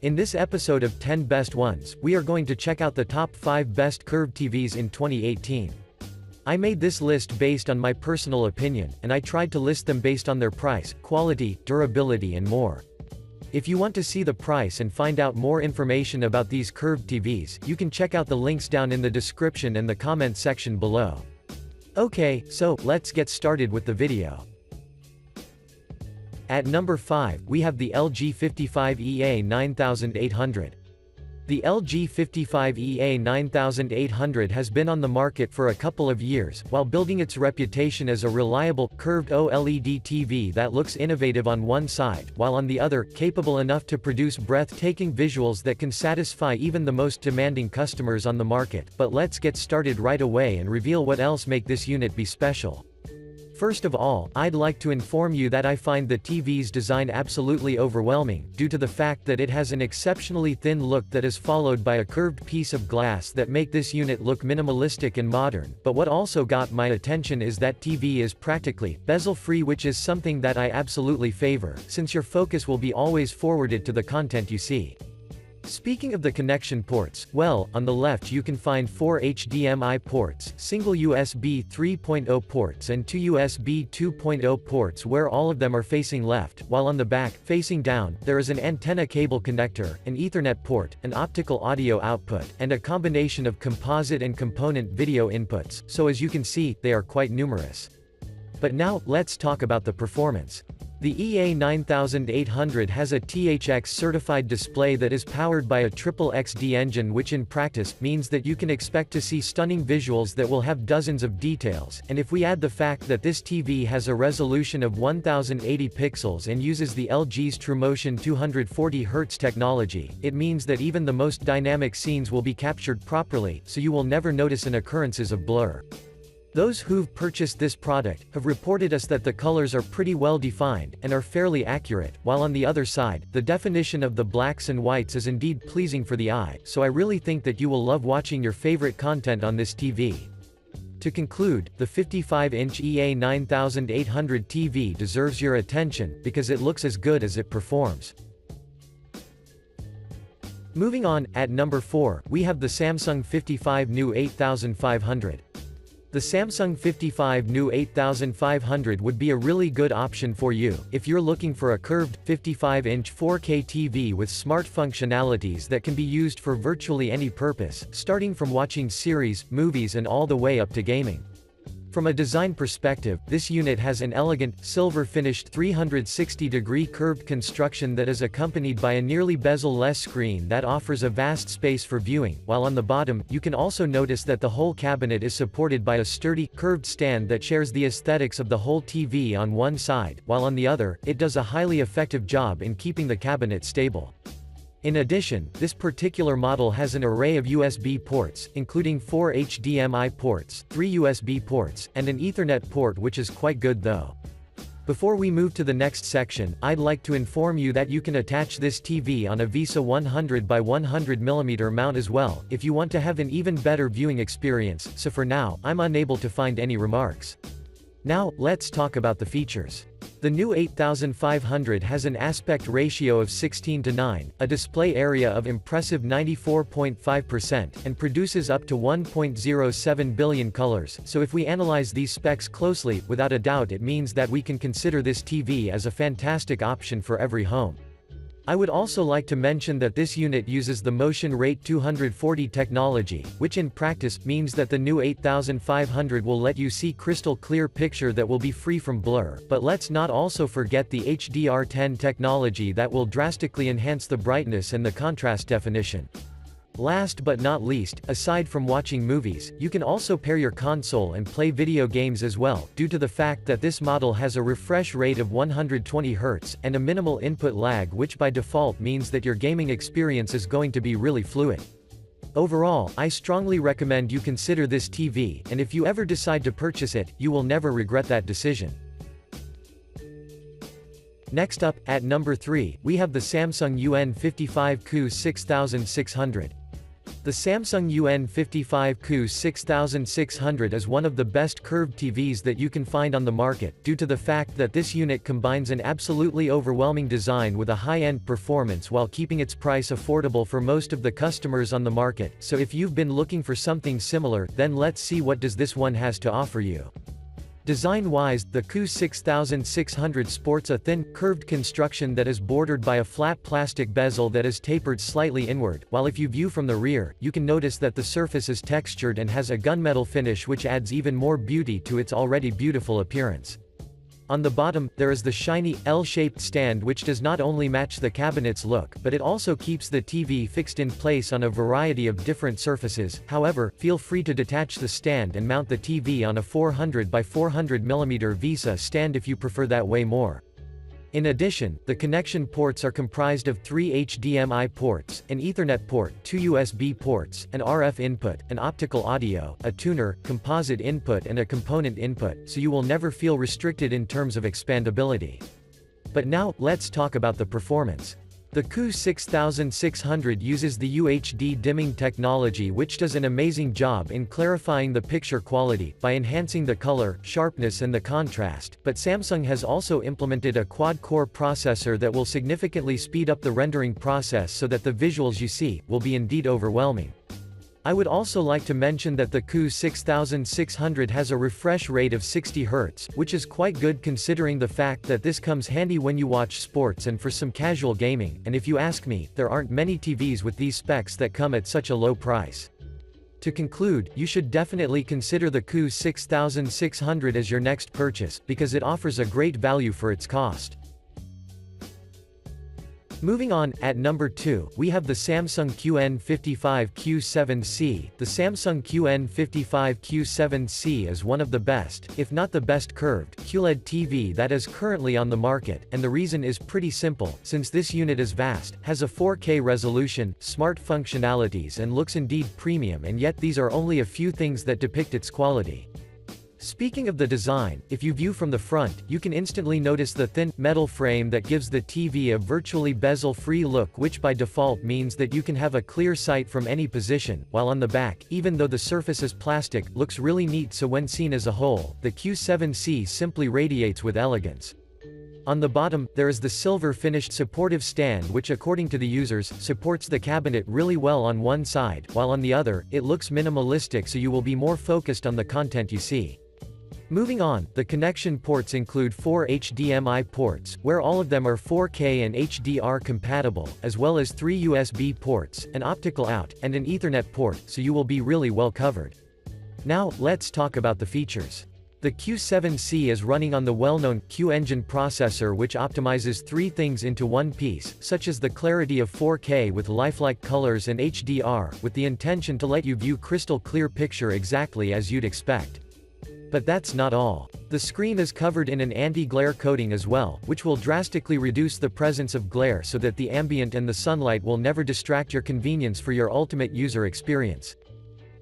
In this episode of 10 Best Ones, we are going to check out the top 5 best curved TVs in 2018. I made this list based on my personal opinion, and I tried to list them based on their price, quality, durability and more. If you want to see the price and find out more information about these curved TVs, you can check out the links down in the description and the comment section below. Okay, so, let's get started with the video. At number 5, we have the LG 55EA 9800. The LG 55EA 9800 has been on the market for a couple of years, while building its reputation as a reliable, curved OLED TV that looks innovative on one side, while on the other, capable enough to produce breathtaking visuals that can satisfy even the most demanding customers on the market. But let's get started right away and reveal what else make this unit be special. First of all, I'd like to inform you that I find the TV's design absolutely overwhelming, due to the fact that it has an exceptionally thin look that is followed by a curved piece of glass that make this unit look minimalistic and modern. But what also got my attention is that TV is practically bezel-free, which is something that I absolutely favor, since your focus will be always forwarded to the content you see. Speaking of the connection ports, well, on the left you can find 4 HDMI ports, single USB 3.0 ports and 2 USB 2.0 ports where all of them are facing left, while on the back, facing down, there is an antenna cable connector, an Ethernet port, an optical audio output, and a combination of composite and component video inputs, so as you can see, they are quite numerous. But now, let's talk about the performance. The EA 9800 has a THX certified display that is powered by a triple XD engine, which in practice means that you can expect to see stunning visuals that will have dozens of details, and if we add the fact that this TV has a resolution of 1080 pixels and uses the LG's TrueMotion 240Hz technology, it means that even the most dynamic scenes will be captured properly, so you will never notice an occurrences of blur. Those who've purchased this product have reported us that the colors are pretty well defined, and are fairly accurate, while on the other side, the definition of the blacks and whites is indeed pleasing for the eye, so I really think that you will love watching your favorite content on this TV. To conclude, the 55-inch EA 9800 TV deserves your attention, because it looks as good as it performs. Moving on, at number 4, we have the Samsung 55 new 8500. The Samsung 55 new 8500 would be a really good option for you, if you're looking for a curved, 55-inch 4K TV with smart functionalities that can be used for virtually any purpose, starting from watching series, movies and all the way up to gaming. From a design perspective, this unit has an elegant, silver-finished 360-degree curved construction that is accompanied by a nearly bezel-less screen that offers a vast space for viewing, while on the bottom, you can also notice that the whole cabinet is supported by a sturdy, curved stand that shares the aesthetics of the whole TV on one side, while on the other, it does a highly effective job in keeping the cabinet stable. In addition, this particular model has an array of USB ports, including 4 HDMI ports, 3 USB ports, and an Ethernet port, which is quite good though. Before we move to the next section, I'd like to inform you that you can attach this TV on a VESA 100 by 100mm mount as well, if you want to have an even better viewing experience, so for now, I'm unable to find any remarks. Now, let's talk about the features. The new 8500 has an aspect ratio of 16:9, a display area of impressive 94.5%, and produces up to 1.07 billion colors, so if we analyze these specs closely, without a doubt it means that we can consider this TV as a fantastic option for every home. I would also like to mention that this unit uses the Motion Rate 240 technology, which in practice, means that the new 8500 will let you see crystal clear picture that will be free from blur, but let's not also forget the HDR10 technology that will drastically enhance the brightness and the contrast definition. Last but not least, aside from watching movies, you can also pair your console and play video games as well, due to the fact that this model has a refresh rate of 120 Hz, and a minimal input lag, which by default means that your gaming experience is going to be really fluid. Overall, I strongly recommend you consider this TV, and if you ever decide to purchase it, you will never regret that decision. Next up, at number 3, we have the Samsung UN55Q 6600. The Samsung UN55 QU6600 is one of the best curved TVs that you can find on the market, due to the fact that this unit combines an absolutely overwhelming design with a high-end performance while keeping its price affordable for most of the customers on the market. So if you've been looking for something similar, then let's see what does this one has to offer you. Design-wise, the QU6600 sports a thin, curved construction that is bordered by a flat plastic bezel that is tapered slightly inward, while if you view from the rear, you can notice that the surface is textured and has a gunmetal finish which adds even more beauty to its already beautiful appearance. On the bottom, there is the shiny, L-shaped stand which does not only match the cabinet's look, but it also keeps the TV fixed in place on a variety of different surfaces. However, feel free to detach the stand and mount the TV on a 400 by 400 mm VESA stand if you prefer that way more. In addition, the connection ports are comprised of 3 HDMI ports, an Ethernet port, 2 USB ports, an RF input, an optical audio, a tuner, composite input and a component input, so you will never feel restricted in terms of expandability. But now, let's talk about the performance. The QU6600 uses the UHD dimming technology which does an amazing job in clarifying the picture quality, by enhancing the color, sharpness and the contrast, but Samsung has also implemented a quad-core processor that will significantly speed up the rendering process so that the visuals you see, will be indeed overwhelming. I would also like to mention that the QU6600 has a refresh rate of 60 Hz, which is quite good considering the fact that this comes handy when you watch sports and for some casual gaming, and if you ask me, there aren't many TVs with these specs that come at such a low price. To conclude, you should definitely consider the QU6600 as your next purchase, because it offers a great value for its cost. Moving on, at number 2, we have the Samsung QN55 Q7C. The Samsung QN55 Q7C is one of the best, if not the best curved, QLED TV that is currently on the market, and the reason is pretty simple, since this unit is vast, has a 4K resolution, smart functionalities and looks indeed premium, and yet these are only a few things that depict its quality. Speaking of the design, if you view from the front, you can instantly notice the thin, metal frame that gives the TV a virtually bezel-free look, which by default means that you can have a clear sight from any position, while on the back, even though the surface is plastic, looks really neat, so when seen as a whole, the Q7C simply radiates with elegance. On the bottom, there is the silver-finished supportive stand which according to the users, supports the cabinet really well on one side, while on the other, it looks minimalistic so you will be more focused on the content you see. Moving on, the connection ports include 4 HDMI ports, where all of them are 4K and HDR compatible, as well as 3 USB ports, an optical out, and an Ethernet port, so you will be really well covered. Now, let's talk about the features. The Q7C is running on the well-known Q-Engine processor which optimizes 3 things into one piece, such as the clarity of 4K with lifelike colors and HDR, with the intention to let you view crystal clear picture exactly as you'd expect. But that's not all. The screen is covered in an anti-glare coating as well, which will drastically reduce the presence of glare so that the ambient and the sunlight will never distract your convenience for your ultimate user experience.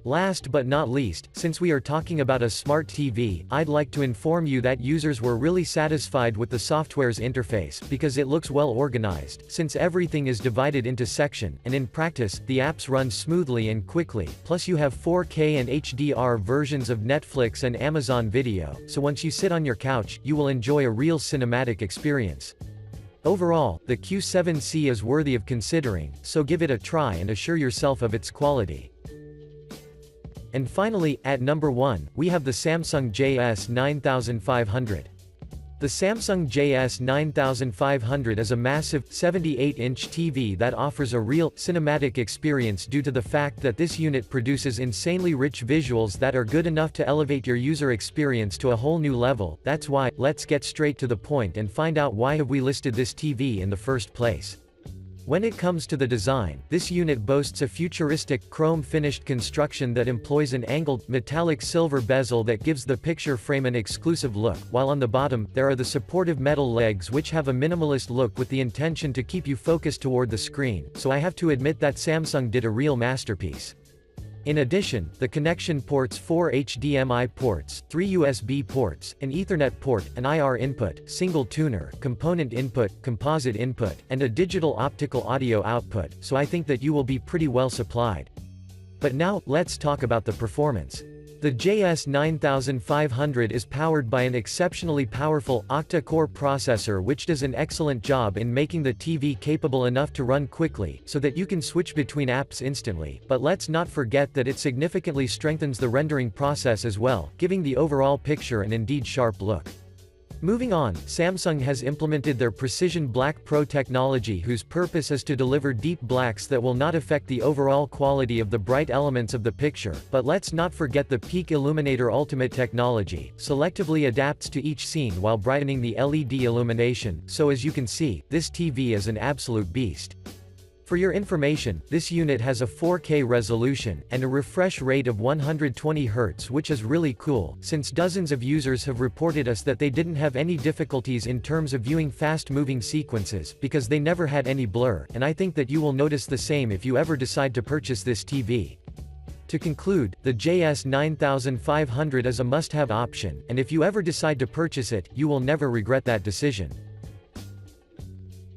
Last but not least, since we are talking about a smart TV, I'd like to inform you that users were really satisfied with the software's interface, because it looks well organized, since everything is divided into section, and in practice, the apps run smoothly and quickly, plus you have 4K and HDR versions of Netflix and Amazon Video, so once you sit on your couch, you will enjoy a real cinematic experience. Overall, the Q7C is worthy of considering, so give it a try and assure yourself of its quality. And finally, at number 1, we have the Samsung JS9500. The Samsung JS9500 is a massive, 78-inch TV that offers a real, cinematic experience due to the fact that this unit produces insanely rich visuals that are good enough to elevate your user experience to a whole new level. That's why, let's get straight to the point and find out why have we listed this TV in the first place. When it comes to the design, this unit boasts a futuristic, chrome-finished construction that employs an angled, metallic silver bezel that gives the picture frame an exclusive look, while on the bottom, there are the supportive metal legs which have a minimalist look with the intention to keep you focused toward the screen, so I have to admit that Samsung did a real masterpiece. In addition, the connection ports 4 HDMI ports, 3 USB ports, an Ethernet port, an IR input, single tuner, component input, composite input, and a digital optical audio output, so I think that you will be pretty well supplied. But now, let's talk about the performance. The JS9500 is powered by an exceptionally powerful octa-core processor which does an excellent job in making the TV capable enough to run quickly, so that you can switch between apps instantly, but let's not forget that it significantly strengthens the rendering process as well, giving the overall picture an indeed sharp look. Moving on, Samsung has implemented their Precision Black Pro technology whose purpose is to deliver deep blacks that will not affect the overall quality of the bright elements of the picture, but let's not forget the Peak Illuminator Ultimate technology, selectively adapts to each scene while brightening the LED illumination, so as you can see, this TV is an absolute beast. For your information, this unit has a 4K resolution, and a refresh rate of 120 Hz which is really cool, since dozens of users have reported us that they didn't have any difficulties in terms of viewing fast-moving sequences, because they never had any blur, and I think that you will notice the same if you ever decide to purchase this TV. To conclude, the JS9500 is a must-have option, and if you ever decide to purchase it, you will never regret that decision.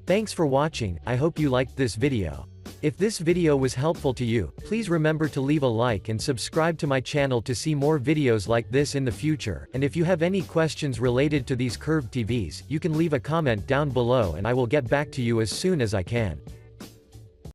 Thanks for watching, I hope you liked this video. If this video was helpful to you, please remember to leave a like and subscribe to my channel to see more videos like this in the future, and if you have any questions related to these curved TVs, you can leave a comment down below and I will get back to you as soon as I can.